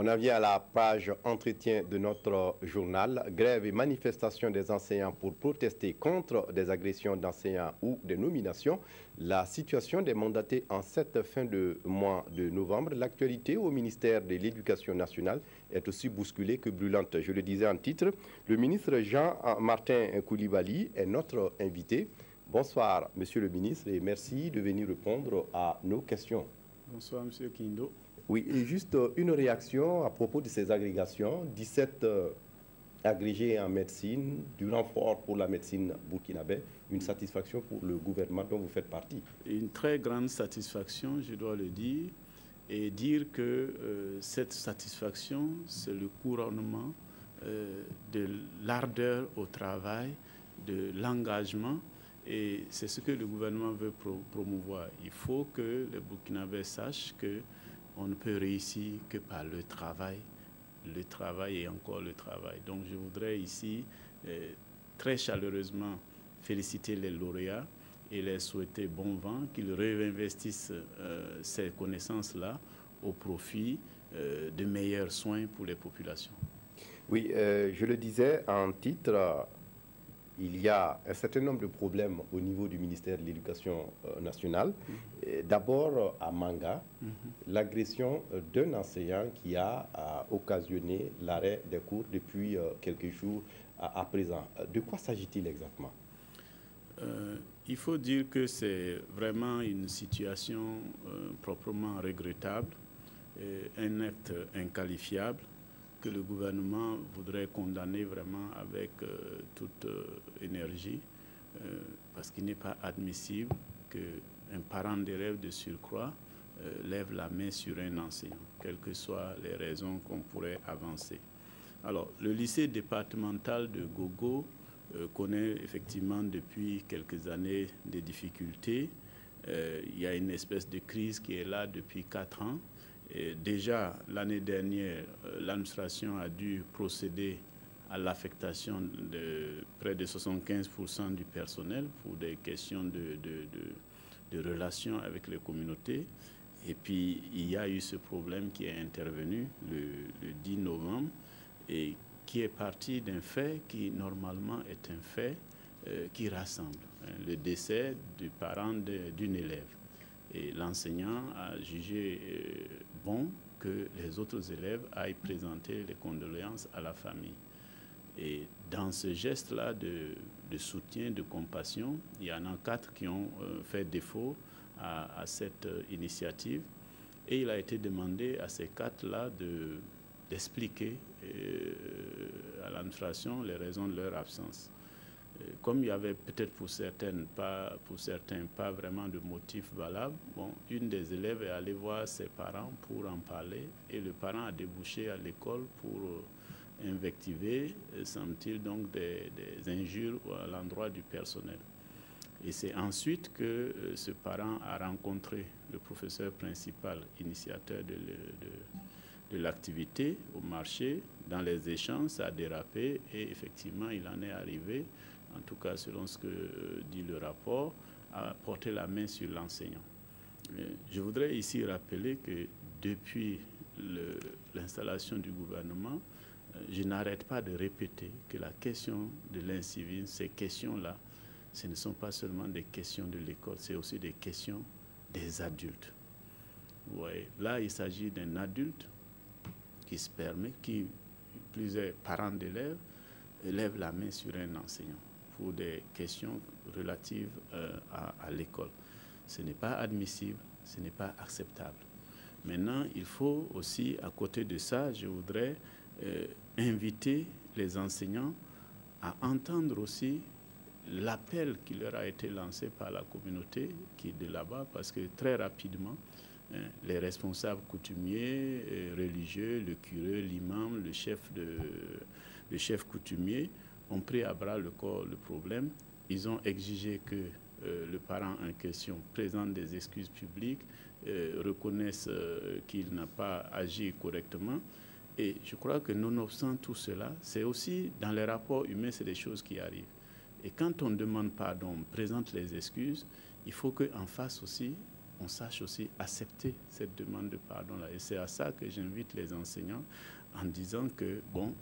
On en vient à la page entretien de notre journal. Grève et manifestation des enseignants pour protester contre des agressions d'enseignants ou des nominations. La situation des mandatés en cette fin de mois de novembre. L'actualité au ministère de l'Éducation nationale est aussi bousculée que brûlante. Je le disais en titre, le ministre Jean-Martin Coulibaly est notre invité. Bonsoir, monsieur le ministre, et merci de venir répondre à nos questions. Bonsoir, monsieur Kindo. Oui, et juste une réaction à propos de ces agrégations. 17 agrégés en médecine, du renfort pour la médecine burkinabé, une satisfaction pour le gouvernement dont vous faites partie. Une très grande satisfaction, je dois le dire, et dire que cette satisfaction, c'est le couronnement de l'ardeur au travail, de l'engagement, et c'est ce que le gouvernement veut promouvoir. Il faut que les Burkinabés sachent que on ne peut réussir que par le travail et encore le travail. Donc je voudrais ici très chaleureusement féliciter les lauréats et les souhaiter bon vent, qu'ils réinvestissent ces connaissances-là au profit de meilleurs soins pour les populations. Oui, je le disais en titre, il y a un certain nombre de problèmes au niveau du ministère de l'Éducation nationale. D'abord, à Manga, l'agression d'un enseignant qui a occasionné l'arrêt des cours depuis quelques jours à présent. De quoi s'agit-il exactement? Il faut dire que c'est vraiment une situation proprement regrettable, un acte inqualifiable, que le gouvernement voudrait condamner vraiment avec toute énergie, parce qu'il n'est pas admissible qu'un parent d'élève de surcroît lève la main sur un enseignant, quelles que soient les raisons qu'on pourrait avancer. Alors, le lycée départemental de Gogo connaît effectivement depuis quelques années des difficultés. Il y a une espèce de crise qui est là depuis 4 ans. Et déjà, l'année dernière, l'administration a dû procéder à l'affectation de près de 75% du personnel pour des questions de relations avec les communautés. Et puis, il y a eu ce problème qui est intervenu le 10 novembre et qui est parti d'un fait qui, normalement, est un fait qui rassemble. Le décès du parent d'une élève. Et l'enseignant a jugé bon que les autres élèves aillent présenter les condoléances à la famille. Et dans ce geste-là de soutien, de compassion, il y en a 4 qui ont fait défaut à cette initiative. Et il a été demandé à ces 4-là d'expliquer à l'administration les raisons de leur absence. Comme il y avait peut-être pour certains pas vraiment de motif valable, bon, une des élèves est allée voir ses parents pour en parler et le parent a débouché à l'école pour invectiver, semble-t-il, donc des injures à l'endroit du personnel. Et c'est ensuite que ce parent a rencontré le professeur principal, initiateur de l'activité au marché. Dans les échanges, ça a dérapé et effectivement, il en est arrivé, en tout cas selon ce que dit le rapport, à porter la main sur l'enseignant. Je voudrais ici rappeler que depuis l'installation du gouvernement, je n'arrête pas de répéter que la question de l'incivisme, ces questions-là, ce ne sont pas seulement des questions de l'école, c'est aussi des questions des adultes. Ouais. Là, il s'agit d'un adulte qui se permet, qui, plusieurs parents d'élèves, lèvent la main sur un enseignant pour des questions relatives à l'école. Ce n'est pas admissible, ce n'est pas acceptable. Maintenant, il faut aussi, à côté de ça, je voudrais inviter les enseignants à entendre aussi l'appel qui leur a été lancé par la communauté qui est de là-bas, parce que très rapidement, les responsables coutumiers, religieux, le curé, l'imam, le chef coutumier ont pris à bras le corps le problème. Ils ont exigé que le parent en question présente des excuses publiques, reconnaisse qu'il n'a pas agi correctement. Et je crois que nonobstant tout cela, c'est aussi dans les rapports humains, c'est des choses qui arrivent. Et quand on demande pardon, on présente les excuses, il faut qu'en face aussi, on sache aussi accepter cette demande de pardon-là. Et c'est à ça que j'invite les enseignants en disant que, bon,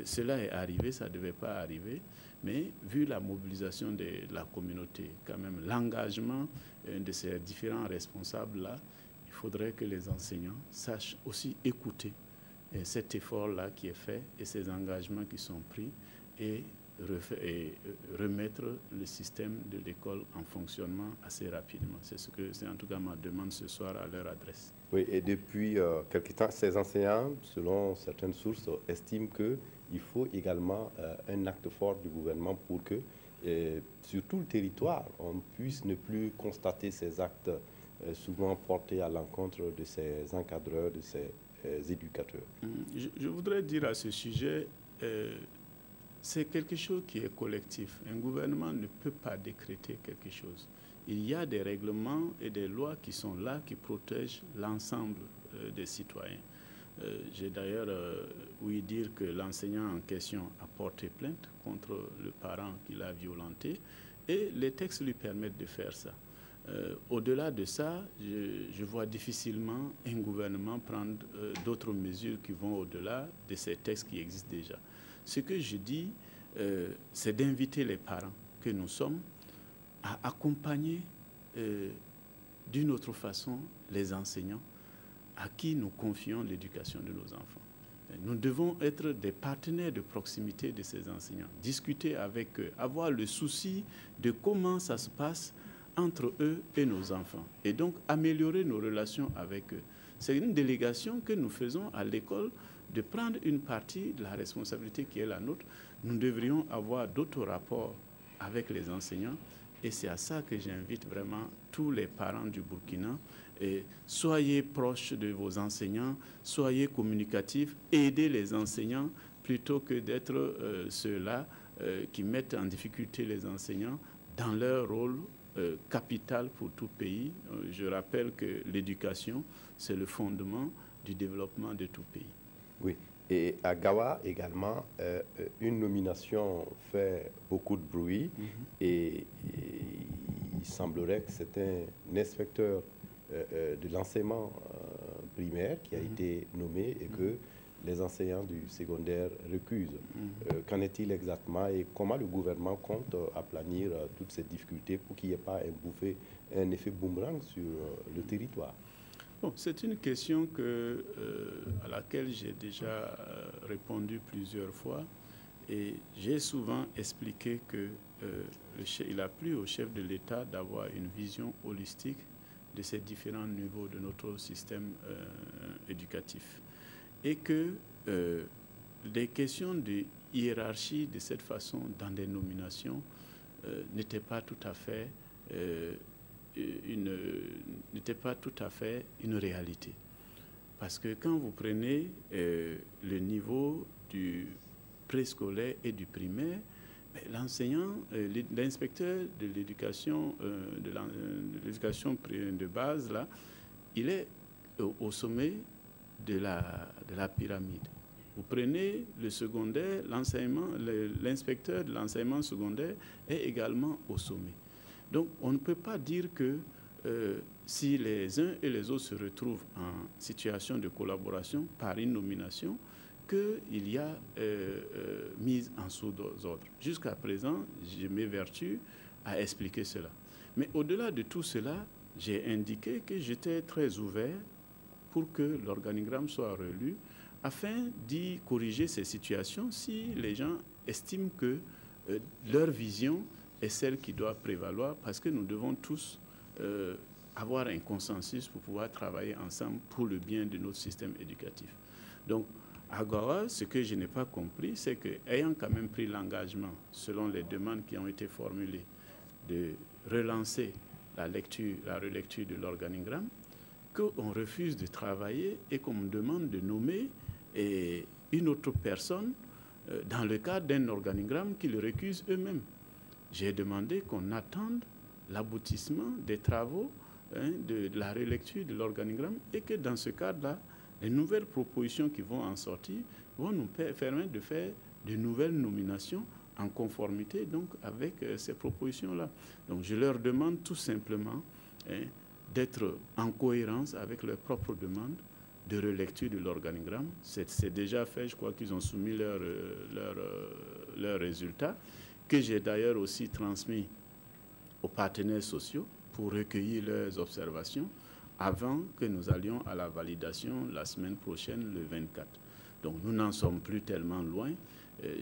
cela est arrivé, ça ne devait pas arriver, mais vu la mobilisation de la communauté, quand même, l'engagement de ces différents responsables-là, il faudrait que les enseignants sachent aussi écouter cet effort-là qui est fait et ces engagements qui sont pris et remettre le système de l'école en fonctionnement assez rapidement. C'est en tout cas ma demande ce soir à leur adresse. Oui, et depuis quelque temps, ces enseignants, selon certaines sources, estiment qu'il faut également un acte fort du gouvernement pour que, sur tout le territoire, on puisse ne plus constater ces actes souvent portés à l'encontre de ces encadreurs, de ces éducateurs. Je voudrais dire à ce sujet, c'est quelque chose qui est collectif. Un gouvernement ne peut pas décréter quelque chose. Il y a des règlements et des lois qui sont là, qui protègent l'ensemble des citoyens. J'ai d'ailleurs ouï dire que l'enseignant en question a porté plainte contre le parent qui l'a violenté et les textes lui permettent de faire ça. Au-delà de ça, je vois difficilement un gouvernement prendre d'autres mesures qui vont au-delà de ces textes qui existent déjà. Ce que je dis, c'est d'inviter les parents que nous sommes à accompagner d'une autre façon les enseignants à qui nous confions l'éducation de nos enfants. Nous devons être des partenaires de proximité de ces enseignants, discuter avec eux, avoir le souci de comment ça se passe entre eux et nos enfants, et donc améliorer nos relations avec eux. C'est une délégation que nous faisons à l'école de prendre une partie de la responsabilité qui est la nôtre. Nous devrions avoir d'autres rapports avec les enseignants et c'est à ça que j'invite vraiment tous les parents du Burkina. Et soyez proches de vos enseignants, soyez communicatifs, aidez les enseignants plutôt que d'être ceux-là qui mettent en difficulté les enseignants dans leur rôle capital pour tout pays. Je rappelle que l'éducation, c'est le fondement du développement de tout pays. Oui, et à Gawa également, une nomination fait beaucoup de bruit et il semblerait que c'est un inspecteur de l'enseignement primaire qui a été nommé et que les enseignants du secondaire recusent. Qu'en est-il exactement et comment le gouvernement compte aplanir toutes ces difficultés pour qu'il n'y ait pas un effet boomerang sur le territoire? Bon, c'est une question à laquelle j'ai déjà répondu plusieurs fois et j'ai souvent expliqué qu'il a plu au chef de l'État d'avoir une vision holistique de ces différents niveaux de notre système éducatif et que les questions de hiérarchie de cette façon dans des nominations n'étaient pas tout à fait une réalité. Parce que quand vous prenez le niveau du préscolaire et du primaire, l'enseignant, l'inspecteur de l'éducation de base, là, il est au sommet de la pyramide. Vous prenez le secondaire, l'inspecteur de l'enseignement secondaire est également au sommet. Donc, on ne peut pas dire que si les uns et les autres se retrouvent en situation de collaboration par une nomination, qu'il y a mise en sous-ordre. Jusqu'à présent, je m'évertue à expliquer cela. Mais au-delà de tout cela, j'ai indiqué que j'étais très ouvert pour que l'organigramme soit relu afin d'y corriger ces situations si les gens estiment que leur vision est celle qui doit prévaloir parce que nous devons tous avoir un consensus pour pouvoir travailler ensemble pour le bien de notre système éducatif. Donc, à Gawa, ce que je n'ai pas compris, c'est qu'ayant quand même pris l'engagement, selon les demandes qui ont été formulées, de relancer la relecture de l'organigramme, qu'on refuse de travailler et qu'on me demande de nommer une autre personne dans le cadre d'un organigramme qu'ils récusent eux-mêmes. J'ai demandé qu'on attende l'aboutissement des travaux de la relecture de l'organigramme et que dans ce cadre-là, les nouvelles propositions qui vont en sortir vont nous permettre de faire de nouvelles nominations en conformité donc avec ces propositions-là. Donc je leur demande tout simplement d'être en cohérence avec leurs propres demandes de relecture de l'organigramme. C'est déjà fait, je crois qu'ils ont soumis leurs résultats, que j'ai d'ailleurs aussi transmis aux partenaires sociaux pour recueillir leurs observations avant que nous allions à la validation la semaine prochaine, le 24. Donc nous n'en sommes plus tellement loin.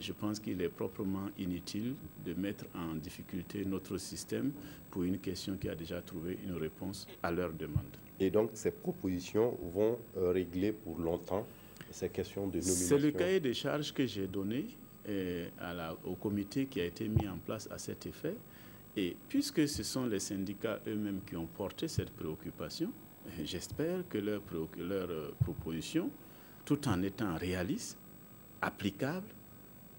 Je pense qu'il est proprement inutile de mettre en difficulté notre système pour une question qui a déjà trouvé une réponse à leur demande. Et donc ces propositions vont régler pour longtemps ces questions de nomination? C'est le cahier des charges que j'ai donné au comité qui a été mis en place à cet effet. Et puisque ce sont les syndicats eux-mêmes qui ont porté cette préoccupation, j'espère que leurs propositions, tout en étant réalistes, applicables,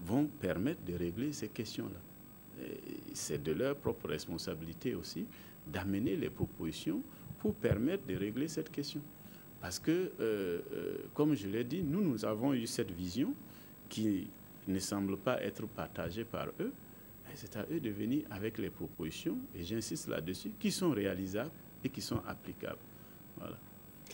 vont permettre de régler ces questions-là. C'est de leur propre responsabilité aussi d'amener les propositions pour permettre de régler cette question. Parce que, comme je l'ai dit, nous avons eu cette vision qui ne semble pas être partagée par eux. C'est à eux de venir avec les propositions, et j'insiste là-dessus, qui sont réalisables et qui sont applicables. Voilà.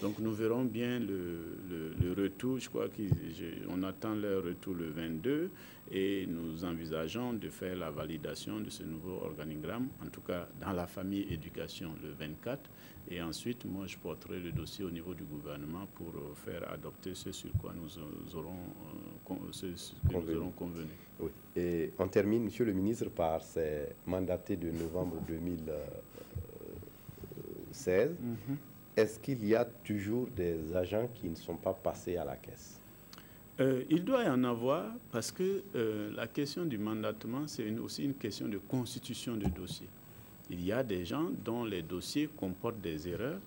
Donc nous verrons bien le retour. Je crois qu'on attend leur retour le 22 et nous envisageons de faire la validation de ce nouveau organigramme, en tout cas dans la famille éducation le 24. Et ensuite, moi, je porterai le dossier au niveau du gouvernement pour faire adopter ce sur quoi nous aurons convenu. Oui. Et on termine, Monsieur le ministre, par ces mandatés de novembre 2016. Est-ce qu'il y a toujours des agents qui ne sont pas passés à la caisse? Il doit y en avoir parce que la question du mandatement, c'est aussi une question de constitution de dossier. Il y a des gens dont les dossiers comportent des erreurs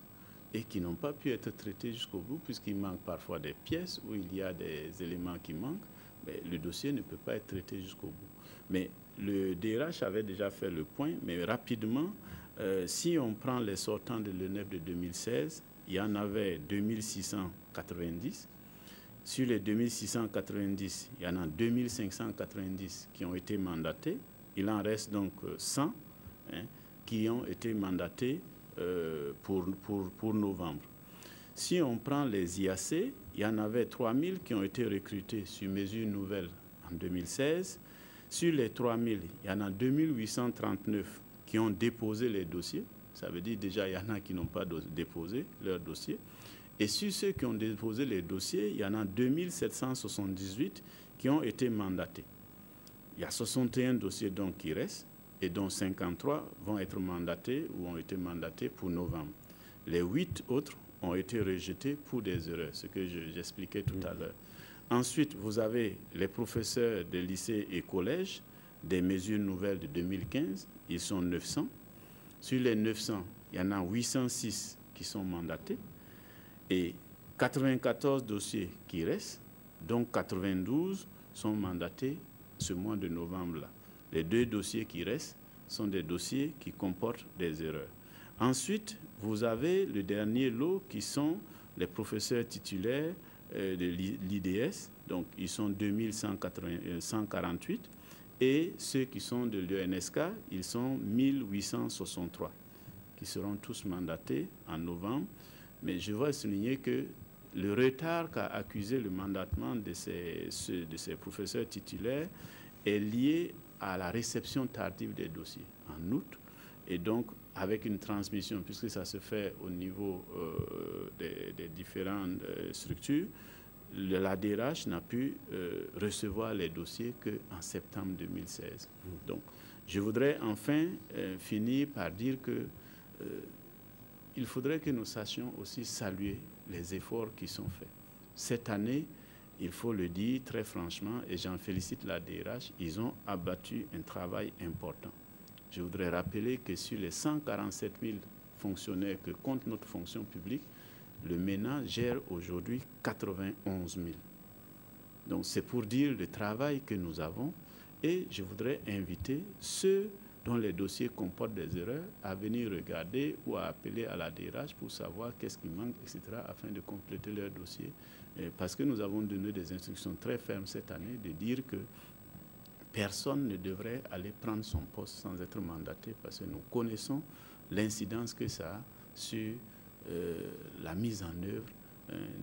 et qui n'ont pas pu être traités jusqu'au bout puisqu'il manque parfois des pièces où il y a des éléments qui manquent. Mais le dossier ne peut pas être traité jusqu'au bout. Mais le DRH avait déjà fait le point, mais rapidement, si on prend les sortants de l'ENEP de 2016, il y en avait 2690. Sur les 2690, il y en a 2590 qui ont été mandatés. Il en reste donc 100 qui ont été mandatés pour novembre. Si on prend les IAC, il y en avait 3000 qui ont été recrutés sur mesure nouvelle en 2016. Sur les 3000, il y en a 2839 qui ont déposé les dossiers. Ça veut dire déjà il y en a qui n'ont pas déposé leurs dossiers. Et sur ceux qui ont déposé les dossiers, il y en a 2778 qui ont été mandatés. Il y a 61 dossiers donc qui restent et dont 53 vont être mandatés ou ont été mandatés pour novembre. Les 8 autres ont été rejetés pour des erreurs, ce que j'expliquais tout à l'heure. Ensuite, vous avez les professeurs des lycées et collèges, des mesures nouvelles de 2015, ils sont 900. Sur les 900, il y en a 806 qui sont mandatés et 94 dossiers qui restent, donc 92 sont mandatés ce mois de novembre-là. Les 2 dossiers qui restent sont des dossiers qui comportent des erreurs. Ensuite, vous avez le dernier lot qui sont les professeurs titulaires de l'IDS, donc ils sont 2148, et ceux qui sont de l'UNSK, ils sont 1863, qui seront tous mandatés en novembre. Mais je veux souligner que le retard qu'a accusé le mandatement de ces professeurs titulaires est lié à la réception tardive des dossiers en août, et donc avec une transmission, puisque ça se fait au niveau des différentes structures, la DRH n'a pu recevoir les dossiers qu'en septembre 2016. Donc, je voudrais enfin finir par dire que il faudrait que nous sachions aussi saluer les efforts qui sont faits. Cette année, il faut le dire très franchement, et j'en félicite la DRH, ils ont abattu un travail important. Je voudrais rappeler que sur les 147 000 fonctionnaires que compte notre fonction publique, le MENA gère aujourd'hui 91 000. Donc c'est pour dire le travail que nous avons, et je voudrais inviter ceux dont les dossiers comportent des erreurs à venir regarder ou à appeler à la DRH pour savoir qu'est-ce qui manque, etc., afin de compléter leur dossier. Parce que nous avons donné des instructions très fermes cette année de dire que personne ne devrait aller prendre son poste sans être mandaté, parce que nous connaissons l'incidence que ça a sur la mise en œuvre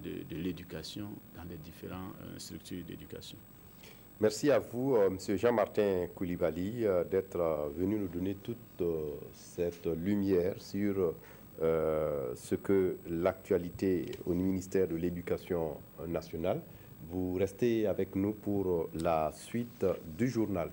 de l'éducation dans les différentes structures d'éducation. Merci à vous, M. Jean-Martin Coulibaly, d'être venu nous donner toute cette lumière sur ce que l'actualité au ministère de l'Éducation nationale. Vous restez avec nous pour la suite du journal.